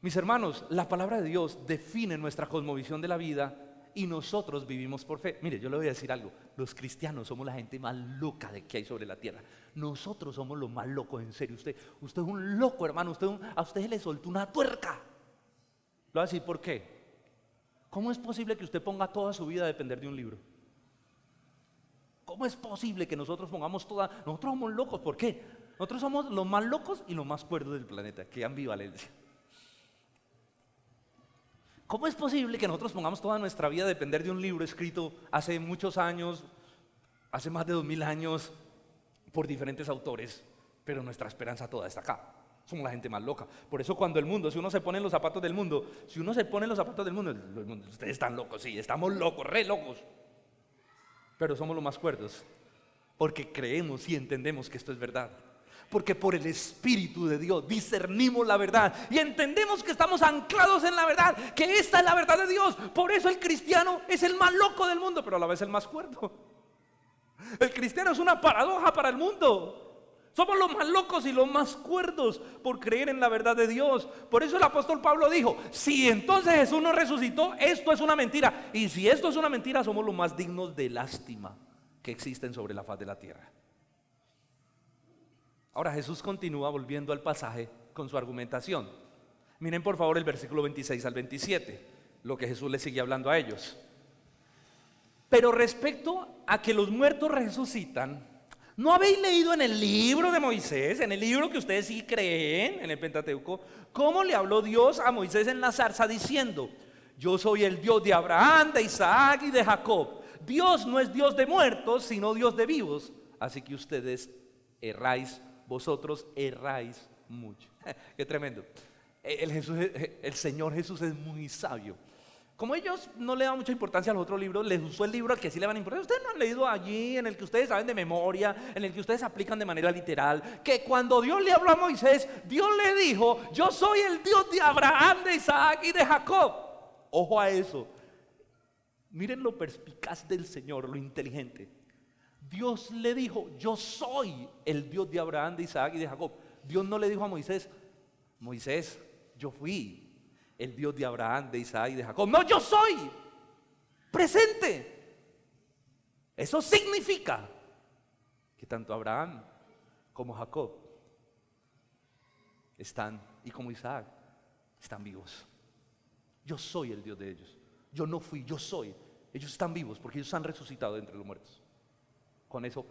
[SPEAKER 1] Mis hermanos, la palabra de Dios define nuestra cosmovisión de la vida y nosotros vivimos por fe. Mire, yo le voy a decir algo. Los cristianos somos la gente más loca de que hay sobre la tierra. Nosotros somos los más locos, en serio. Usted es un loco, hermano. A usted se le soltó una tuerca. Lo voy a decir, ¿por qué? ¿Cómo es posible que usted ponga toda su vida a depender de un libro? ¿Cómo es posible que nosotros pongamos Nosotros somos locos, ¿por qué? Nosotros somos los más locos y los más cuerdos del planeta. ¡Qué ambivalencia! ¿Cómo es posible que nosotros pongamos toda nuestra vida a depender de un libro escrito hace muchos años, hace más de 2000 años, por diferentes autores, pero nuestra esperanza toda está acá? Somos la gente más loca. Por eso cuando el mundo, si uno se pone en los zapatos del mundo, ustedes están locos, sí, estamos locos, re locos. Pero somos los más cuerdos, porque creemos y entendemos que esto es verdad. Porque por el Espíritu de Dios discernimos la verdad y entendemos que estamos anclados en la verdad, que esta es la verdad de Dios. Por eso el cristiano es el más loco del mundo, pero a la vez el más cuerdo. El cristiano es una paradoja para el mundo. Somos los más locos y los más cuerdos por creer en la verdad de Dios. Por eso el apóstol Pablo dijo: si entonces Jesús no resucitó, esto es una mentira. Y si esto es una mentira, somos los más dignos de lástima que existen sobre la faz de la tierra. Ahora Jesús continúa volviendo al pasaje con su argumentación. Miren por favor el versículo 26 al 27, lo que Jesús le sigue hablando a ellos. Pero respecto a que los muertos resucitan, ¿no habéis leído en el libro de Moisés, en el libro que ustedes sí creen, en el Pentateuco, cómo le habló Dios a Moisés en la zarza diciendo: yo soy el Dios de Abraham, de Isaac y de Jacob? Dios no es Dios de muertos, sino Dios de vivos. Así que ustedes erráis, vosotros erráis mucho. Qué tremendo. El Señor Jesús es muy sabio. Como ellos no le dan mucha importancia a los otros libros, les usó el libro al que sí le dan importancia. Ustedes no han leído allí, en el que ustedes saben de memoria, en el que ustedes aplican de manera literal, que cuando Dios le habló a Moisés, Dios le dijo: yo soy el Dios de Abraham, de Isaac y de Jacob. Ojo a eso. Miren lo perspicaz del Señor, lo inteligente. Dios le dijo: yo soy el Dios de Abraham, de Isaac y de Jacob. Dios no le dijo a Moisés: Moisés, yo fui el Dios de Abraham, de Isaac y de Jacob. No, yo soy presente. Eso significa que tanto Abraham como Jacob están, y como Isaac, están vivos. Yo soy el Dios de ellos. Yo no fui, yo soy. Ellos están vivos porque ellos han resucitado de entre los muertos. Con eso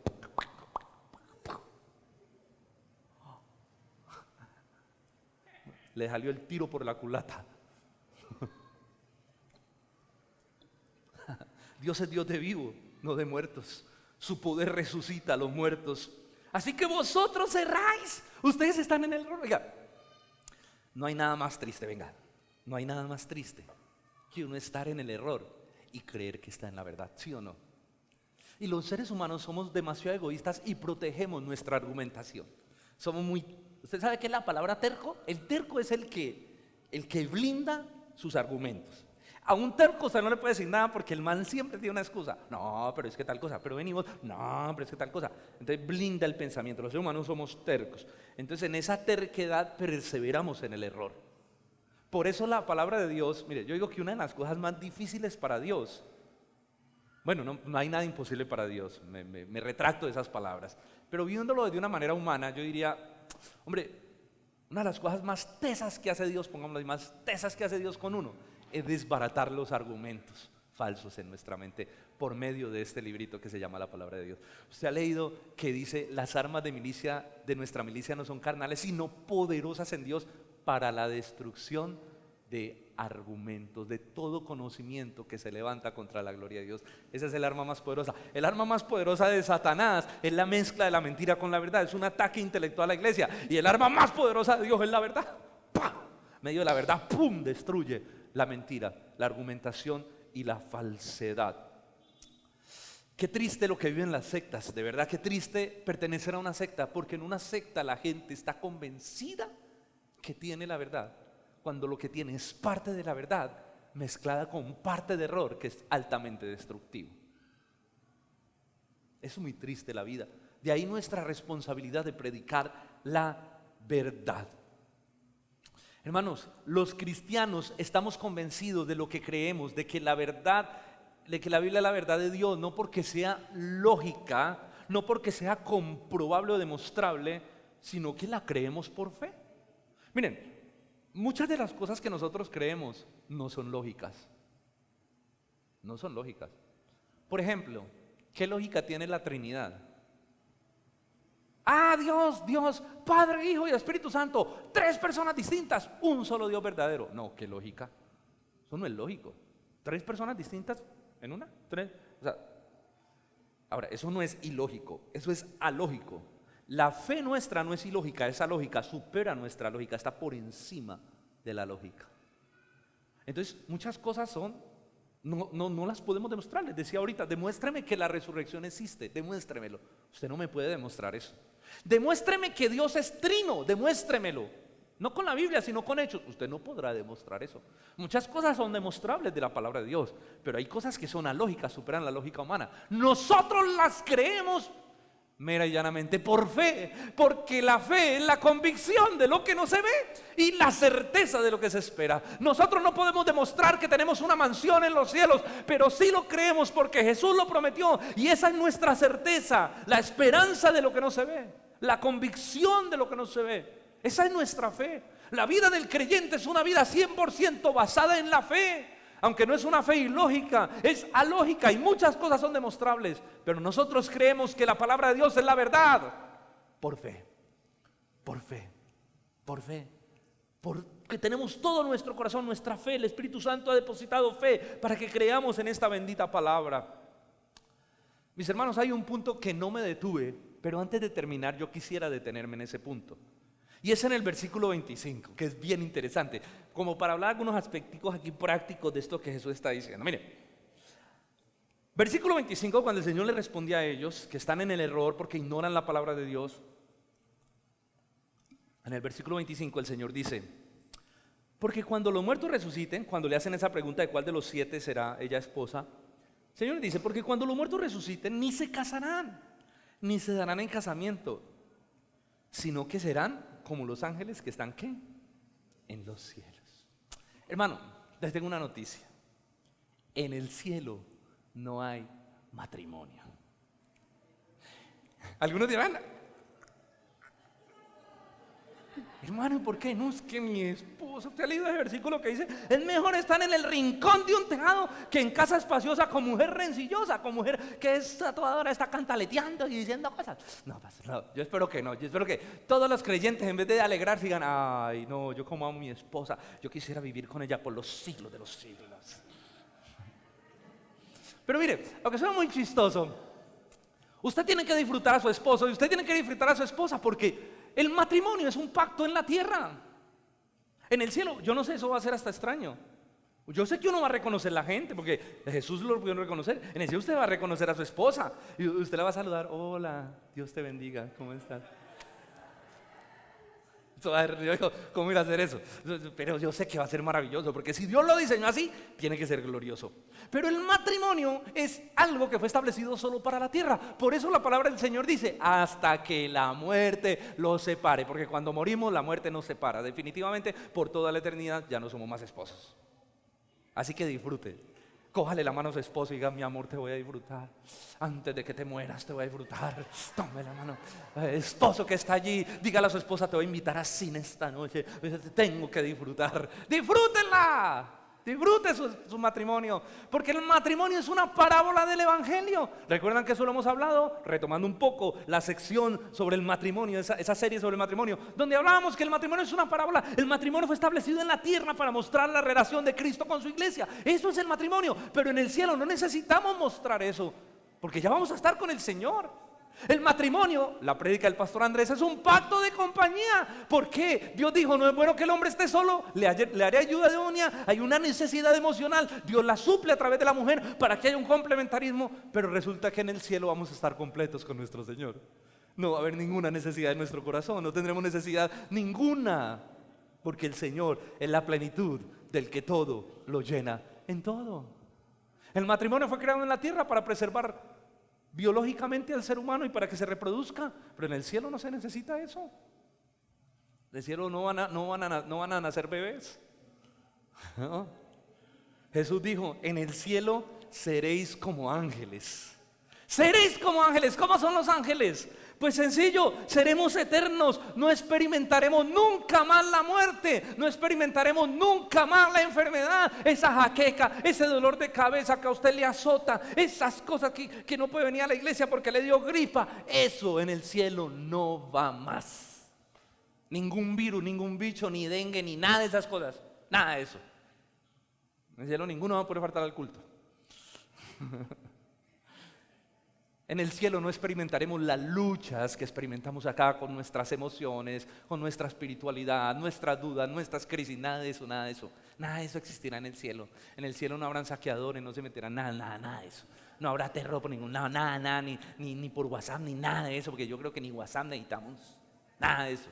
[SPEAKER 1] le salió el tiro por la culata. Dios es Dios de vivos, no de muertos. Su poder resucita a los muertos. Así que vosotros erráis. Ustedes están en el error. Oiga, no hay nada más triste, venga. No hay nada más triste que uno estar en el error y creer que está en la verdad, ¿sí o no? Y los seres humanos somos demasiado egoístas y protegemos nuestra argumentación. Somos muy... ¿Usted sabe qué es la palabra terco? El terco es el que blinda sus argumentos. A un terco usted no le puede decir nada porque el man siempre tiene una excusa. No, pero es que tal cosa. Pero venimos, no, pero es que tal cosa. Entonces blinda el pensamiento. Los seres humanos somos tercos. Entonces en esa terquedad perseveramos en el error. Por eso la palabra de Dios, mire, yo digo que una de las cosas más difíciles para Dios, bueno, no hay nada imposible para Dios, me retracto de esas palabras, pero viéndolo de una manera humana, yo diría, hombre, una de las cosas más tesas que hace Dios, pongámoslo así, más tesas que hace Dios con uno, es desbaratar los argumentos falsos en nuestra mente por medio de este librito que se llama la palabra de Dios. Usted ha leído que dice: las armas de nuestra milicia no son carnales, sino poderosas en Dios para la destrucción de argumentos, de todo conocimiento que se levanta contra la gloria de Dios. Esa es el arma más poderosa. El arma más poderosa de Satanás es la mezcla de la mentira con la verdad. Es un ataque intelectual a la iglesia. Y el arma más poderosa de Dios es la verdad. ¡Pah! Medio de la verdad, ¡pum!, destruye la mentira, la argumentación y la falsedad. Qué triste lo que viven las sectas, de verdad, qué triste pertenecer a una secta, porque en una secta la gente está convencida que tiene la verdad, cuando lo que tiene es parte de la verdad, mezclada con parte de error, que es altamente destructivo. Es muy triste la vida. De ahí nuestra responsabilidad de predicar la verdad. Hermanos, los cristianos estamos convencidos de lo que creemos, de que la verdad, de que la Biblia es la verdad de Dios, no porque sea lógica, no porque sea comprobable o demostrable, sino que la creemos por fe. Miren, muchas de las cosas que nosotros creemos no son lógicas. No son lógicas. Por ejemplo, ¿qué lógica tiene la Trinidad? Dios, Padre, Hijo y Espíritu Santo, 3 personas distintas, un solo Dios verdadero. No, qué lógica. Eso no es lógico. 3 personas distintas en una, 3. O sea, ahora, eso no es ilógico, eso es alógico. La fe nuestra no es ilógica, esa lógica supera nuestra lógica, está por encima de la lógica. Entonces, muchas cosas no las podemos demostrar. Les decía ahorita, demuéstreme que la resurrección existe, demuéstremelo. Usted no me puede demostrar eso. Demuéstreme que Dios es trino, demuéstremelo. No con la Biblia, sino con hechos. Usted no podrá demostrar eso. Muchas cosas son demostrables de la palabra de Dios, pero hay cosas que son alógicas, superan la lógica humana. Nosotros las creemos mera y llanamente por fe, porque la fe es la convicción de lo que no se ve y la certeza de lo que se espera. Nosotros no podemos demostrar que tenemos una mansión en los cielos, pero sí lo creemos porque Jesús lo prometió, y esa es nuestra certeza, la esperanza de lo que no se ve, la convicción de lo que no se ve. Esa es nuestra fe. La vida del creyente es una vida 100% basada en la fe. Aunque no es una fe ilógica, es alógica, y muchas cosas son demostrables, pero nosotros creemos que la palabra de Dios es la verdad por fe, por fe, por fe, porque tenemos todo nuestro corazón, nuestra fe. El Espíritu Santo ha depositado fe para que creamos en esta bendita palabra. Mis hermanos, hay un punto que no me detuve, pero antes de terminar yo quisiera detenerme en ese punto. Y es en el versículo 25, que es bien interesante, como para hablar algunos aspectos aquí prácticos de esto que Jesús está diciendo. Mire, versículo 25, cuando el Señor le respondía a ellos que están en el error porque ignoran la palabra de Dios. En el versículo 25 el Señor dice: porque cuando los muertos resuciten, cuando le hacen esa pregunta de cuál de los 7 será ella esposa, el Señor dice: porque cuando los muertos resuciten, ni se casarán, ni se darán en casamiento, sino que serán como los ángeles que están, ¿qué? En los cielos. Hermano, les tengo una noticia. En el cielo no hay matrimonio. Algunos dirán: hermano, ¿y por qué? No, es que mi esposo, ¿usted ha leído ese versículo que dice: es mejor estar en el rincón de un tejado que en casa espaciosa con mujer rencillosa, con mujer que es a toda hora está cantaleteando y diciendo cosas? No, yo espero que no. Yo espero que todos los creyentes, en vez de alegrarse, digan: ay, no, yo como amo a mi esposa, yo quisiera vivir con ella por los siglos de los siglos. Pero mire, aunque suena muy chistoso, usted tiene que disfrutar a su esposo y usted tiene que disfrutar a su esposa, porque el matrimonio es un pacto en la tierra. En el cielo, yo no sé, eso va a ser hasta extraño. Yo sé que uno va a reconocer a la gente, porque Jesús lo pudo reconocer. En el cielo usted va a reconocer a su esposa y usted la va a saludar: hola, Dios te bendiga, ¿cómo estás? ¿Cómo ir a hacer eso? Pero yo sé que va a ser maravilloso, porque si Dios lo diseñó así, tiene que ser glorioso. Pero el matrimonio es algo que fue establecido solo para la tierra. Por eso la palabra del Señor dice: hasta que la muerte los separe. Porque cuando morimos, la muerte nos separa. Definitivamente, por toda la eternidad ya no somos más esposos. Así que disfrute. Cójale la mano a su esposo y diga: mi amor, te voy a disfrutar. Antes de que te mueras te voy a disfrutar. Tome la mano. Esposo que está allí, dígale a su esposa: te voy a invitar a cine esta noche. Tengo que disfrutar. Disfrútenla. Disfrute su matrimonio, porque el matrimonio es una parábola del evangelio. ¿Recuerdan que eso lo hemos hablado? Retomando un poco la sección sobre el matrimonio, esa serie sobre el matrimonio, donde hablábamos que el matrimonio es una parábola. El matrimonio fue establecido en la tierra para mostrar la relación de Cristo con su iglesia. Eso es el matrimonio. Pero en el cielo no necesitamos mostrar eso, porque ya vamos a estar con el Señor. El matrimonio, la prédica del pastor Andrés, es un pacto de compañía. ¿Por qué? Dios dijo, no es bueno que el hombre esté solo, le haré ayuda idónea. Hay una necesidad emocional, Dios la suple a través de la mujer para que haya un complementarismo. Pero resulta que en el cielo vamos a estar completos con nuestro Señor. No va a haber ninguna necesidad en nuestro corazón, no tendremos necesidad ninguna, porque el Señor es la plenitud del que todo lo llena en todo. El matrimonio fue creado en la tierra para preservar biológicamente al ser humano y para que se reproduzca, pero en el cielo no se necesita eso. En el cielo no van a nacer bebés. ¿No? Jesús dijo, en el cielo seréis como ángeles. Seréis como ángeles. ¿Cómo son los ángeles? Pues sencillo, seremos eternos, no experimentaremos nunca más la muerte, no experimentaremos nunca más la enfermedad, esa jaqueca, ese dolor de cabeza que a usted le azota, esas cosas que no puede venir a la iglesia porque le dio gripa. Eso en el cielo no va más. Ningún virus, ningún bicho, ni dengue, ni nada de esas cosas, nada de eso. En el cielo ninguno va a poder faltar al culto. En el cielo no experimentaremos las luchas que experimentamos acá con nuestras emociones, con nuestra espiritualidad, nuestras dudas, nuestras crisis, nada de eso, nada de eso. Nada de eso existirá en el cielo. En el cielo no habrán saqueadores, no se meterán nada de eso. No habrá terror por ningún lado, nada, ni por WhatsApp, ni nada de eso, porque yo creo que ni WhatsApp necesitamos, nada de eso.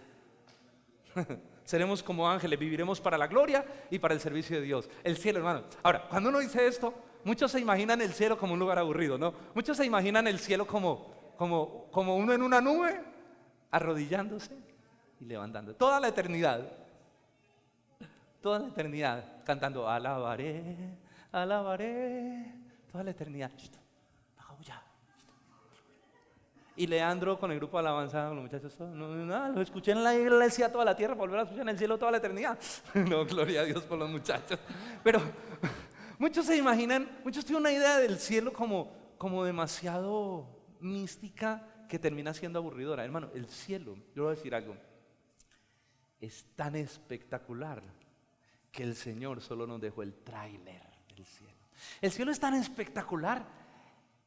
[SPEAKER 1] Seremos como ángeles, viviremos para la gloria y para el servicio de Dios. El cielo, hermano. Ahora, cuando uno dice esto, muchos se imaginan el cielo como un lugar aburrido, ¿no? Muchos se imaginan el cielo como uno en una nube, arrodillándose y levantando. Toda la eternidad, cantando alabaré, alabaré, toda la eternidad. Y Leandro con el grupo de alabanza, los muchachos, lo escuché en la iglesia toda la tierra, para volver a escuchar en el cielo toda la eternidad. No, gloria a Dios por los muchachos. Pero muchos se imaginan, muchos tienen una idea del cielo como demasiado mística que termina siendo aburridora. Hermano, el cielo, yo voy a decir algo, es tan espectacular que el Señor solo nos dejó el tráiler del cielo. El cielo es tan espectacular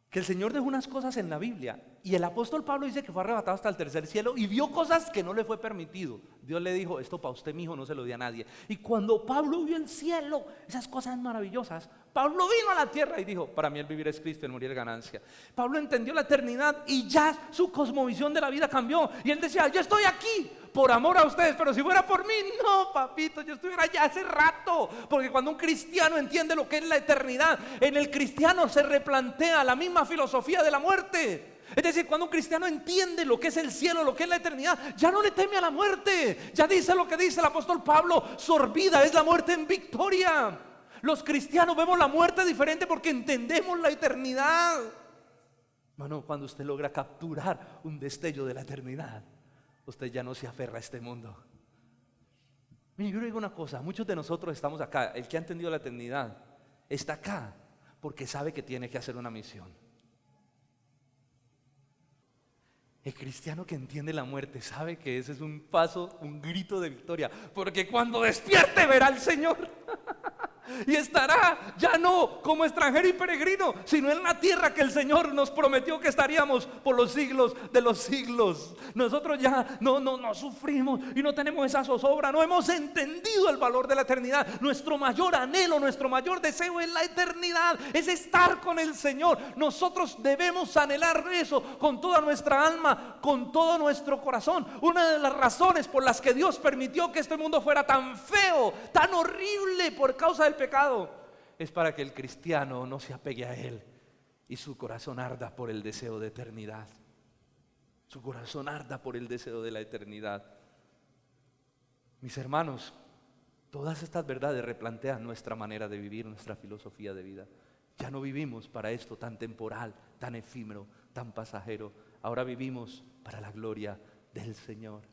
[SPEAKER 1] que el Señor dejó unas cosas en la Biblia y el apóstol Pablo dice que fue arrebatado hasta el tercer cielo y vio cosas que no le fue permitido. Dios le dijo, esto para usted, mijo, no se lo di a nadie. Y cuando Pablo vio el cielo, esas cosas maravillosas, Pablo vino a la tierra y dijo, para mí el vivir es Cristo, el morir es ganancia. Pablo entendió la eternidad y ya su cosmovisión de la vida cambió. Y él decía, yo estoy aquí por amor a ustedes, pero si fuera por mí, no, papito, yo estuviera allá hace rato. Porque cuando un cristiano entiende lo que es la eternidad, en el cristiano se replantea la misma filosofía de la muerte. Es decir, cuando un cristiano entiende lo que es el cielo, lo que es la eternidad, ya no le teme a la muerte. Ya dice lo que dice el apóstol Pablo, sorbida es la muerte en victoria. Los cristianos vemos la muerte diferente porque entendemos la eternidad. Bueno, cuando usted logra capturar un destello de la eternidad, usted ya no se aferra a este mundo. Mire, yo le digo una cosa, muchos de nosotros estamos acá, el que ha entendido la eternidad está acá porque sabe que tiene que hacer una misión. El cristiano que entiende la muerte sabe que ese es un paso, un grito de victoria, porque cuando despierte verá al Señor. Y estará ya no como extranjero y peregrino, sino en la tierra que el Señor nos prometió que estaríamos por los siglos de los siglos. Nosotros ya no sufrimos y no tenemos esa zozobra, no hemos entendido el valor de la eternidad. Nuestro mayor anhelo, nuestro mayor deseo es la eternidad, es estar con el Señor. Nosotros debemos anhelar eso con toda nuestra alma, con todo nuestro corazón. Una de las razones por las que Dios permitió que este mundo fuera tan feo, tan horrible por causa del pecado, es para que el cristiano no se apegue a él y su corazón arda por el deseo de eternidad. Su corazón arda por el deseo de la eternidad. Mis hermanos, todas estas verdades replantean nuestra manera de vivir, nuestra filosofía de vida. Ya no vivimos para esto tan temporal, tan efímero, tan pasajero. Ahora vivimos para la gloria del Señor.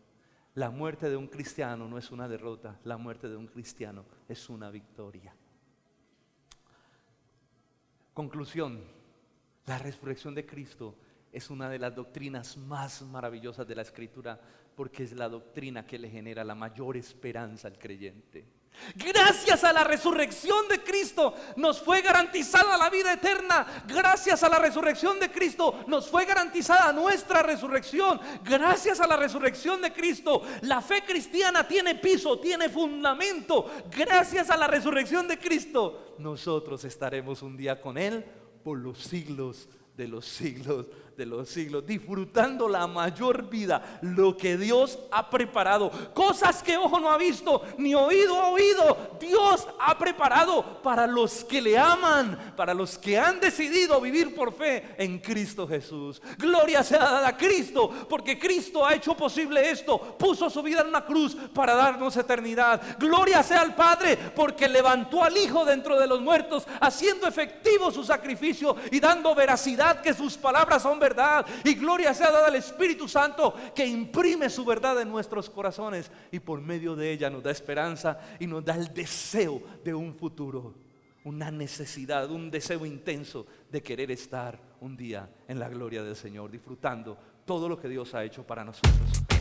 [SPEAKER 1] La muerte de un cristiano no es una derrota, la muerte de un cristiano es una victoria. Conclusión, la resurrección de Cristo es una de las doctrinas más maravillosas de la Escritura, porque es la doctrina que le genera la mayor esperanza al creyente. Gracias a la resurrección de Cristo nos fue garantizada la vida eterna. Gracias a la resurrección de Cristo nos fue garantizada nuestra resurrección. Gracias a la resurrección de Cristo la fe cristiana tiene piso, tiene fundamento. Gracias a la resurrección de Cristo nosotros estaremos un día con Él por los siglos de los siglos de los siglos, disfrutando la mayor vida, lo que Dios ha preparado, cosas que ojo no ha visto ni oído ha oído. Dios ha preparado para los que le aman, para los que han decidido vivir por fe en Cristo Jesús. Gloria sea dada a Cristo, porque Cristo ha hecho posible esto, puso su vida en una cruz para darnos eternidad. Gloria sea al Padre, porque levantó al Hijo dentro de los muertos, haciendo efectivo su sacrificio y dando veracidad que sus palabras son verdad. Y gloria sea dada al Espíritu Santo, que imprime su verdad en nuestros corazones y por medio de ella nos da esperanza y nos da el deseo de un futuro, una necesidad, un deseo intenso de querer estar un día en la gloria del Señor, disfrutando todo lo que Dios ha hecho para nosotros.